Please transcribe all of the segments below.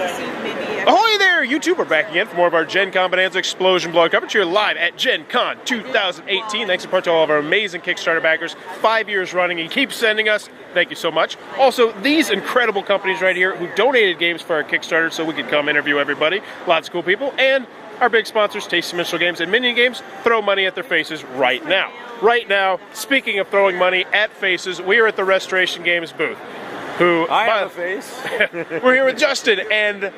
Ahoy there, YouTube! We're back again for more of our Gencon Bonanza Explosion Blog coverage here live at Gencon 2018. Thanks in part to all of our amazing Kickstarter backers, 5 years running, and keep sending us. Thank you so much. Also, these incredible companies right here who donated games for our Kickstarter so we could come interview everybody. Lots of cool people. And our big sponsors, Tasty Minstrel Games and Minion Games, throw money at their faces right now. Right now, speaking of throwing money at faces, we are at the Restoration Games booth. I have a face. We're here with Justin, and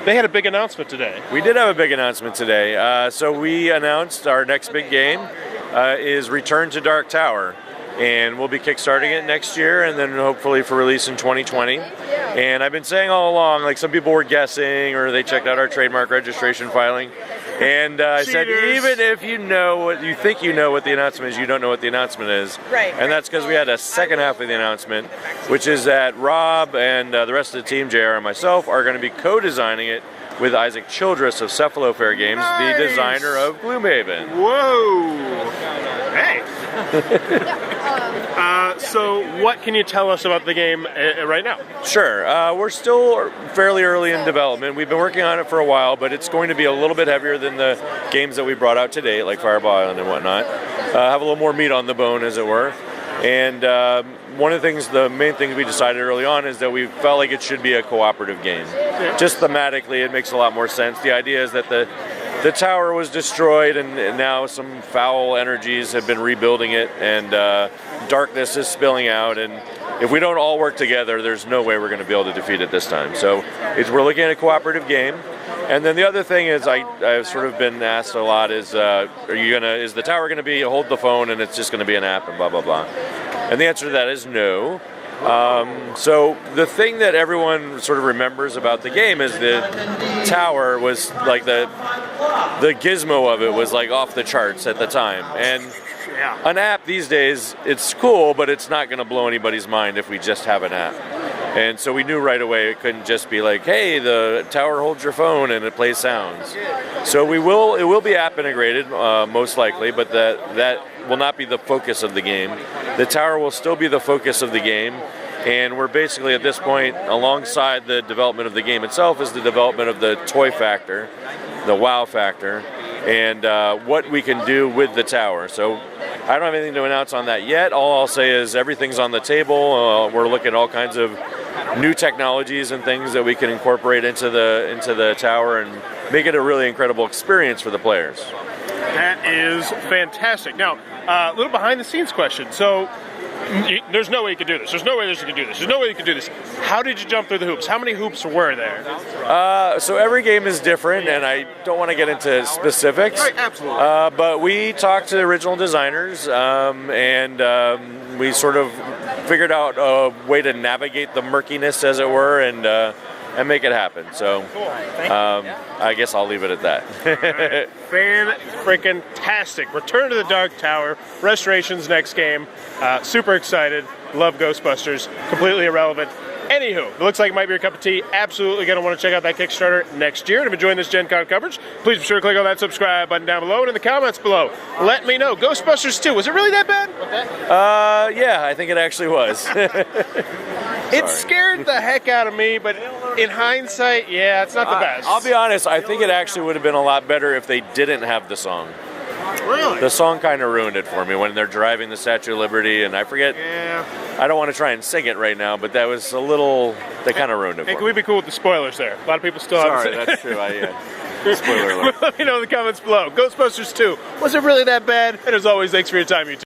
they had a big announcement today. We did have a big announcement today. So we announced our next big game is Return to Dark Tower. And we'll be kickstarting it next year, and then hopefully for release in 2020. And I've been saying all along, like some people were guessing, or they checked out our trademark registration filing. And I said, even if you know what you think you know what the announcement is, you don't know what the announcement is. Right. And that's because we had a second half of the announcement, which is that Rob and the rest of the team, JR and myself, are going to be co-designing it with Isaac Childress of Cephalo Fair Games, the designer of Gloomhaven. Whoa! Hey! So what can you tell us about the game right now? Sure. We're still fairly early in development. We've been working on it for a while, but it's going to be a little bit heavier than the games that we brought out today, like Fireball Island and whatnot. Have a little more meat on the bone, as it were. And one of the things, the main things we decided early on is that we felt like it should be a cooperative game. Yeah. Just thematically, it makes a lot more sense. The idea is that the tower was destroyed, and now some foul energies have been rebuilding it, and darkness is spilling out, and if we don't all work together, there's no way we're going to be able to defeat it this time. So we're looking at a cooperative game. And then the other thing is, I've sort of been asked a lot is, is the tower going to be hold the phone and it's just going to be an app and blah, blah, blah. And the answer to that is no. So the thing that everyone sort of remembers about the game is the tower was like the gizmo of it was like off the charts at the time. And an app these days, it's cool, but it's not going to blow anybody's mind if we just have an app. And so we knew right away it couldn't just be like, hey, the tower holds your phone and it plays sounds. So it will be app integrated, most likely, but that will not be the focus of the game. The tower will still be the focus of the game, and we're basically at this point, alongside the development of the game itself, is the development of the toy factor, the wow factor, and what we can do with the tower. So I don't have anything to announce on that yet. All I'll say is everything's on the table. We're looking at all kinds of new technologies and things that we can incorporate into the tower and make it a really incredible experience for the players. That is fantastic. Now, a little behind the scenes question. So there's no way you could do this. There's no way you could do this. There's no way you could do this. How did you jump through the hoops? How many hoops were there? So every game is different, and I don't want to get into specifics. Right, absolutely. But we talked to the original designers, and we sort of figured out a way to navigate the murkiness, as it were, and make it happen. So I guess I'll leave it at that. Fan-freaking-tastic. Return to the Dark Tower, Restoration's next game. Super excited. Love Ghostbusters. Completely irrelevant. Anywho, it looks like it might be your cup of tea. Absolutely going to want to check out that Kickstarter next year. And if you're enjoying this Gen Con coverage, please be sure to click on that subscribe button down below and in the comments below. Let me know. Ghostbusters 2, was it really that bad? Yeah, I think it actually was. It scared the heck out of me, but in hindsight, yeah, it's not the best. I'll be honest, I think it actually would have been a lot better if they didn't have the song. Really? The song kind of ruined it for me when they're driving the Statue of Liberty, and I forget. Yeah. I don't want to try and sing it right now, but that was a little. They kind of ruined it. Hey, for can we be cool with the spoilers there? A lot of people still haven't seen it. That's true. Spoiler alert. Let me know in the comments below. Ghostbusters 2, was it really that bad? And as always, thanks for your time, YouTube.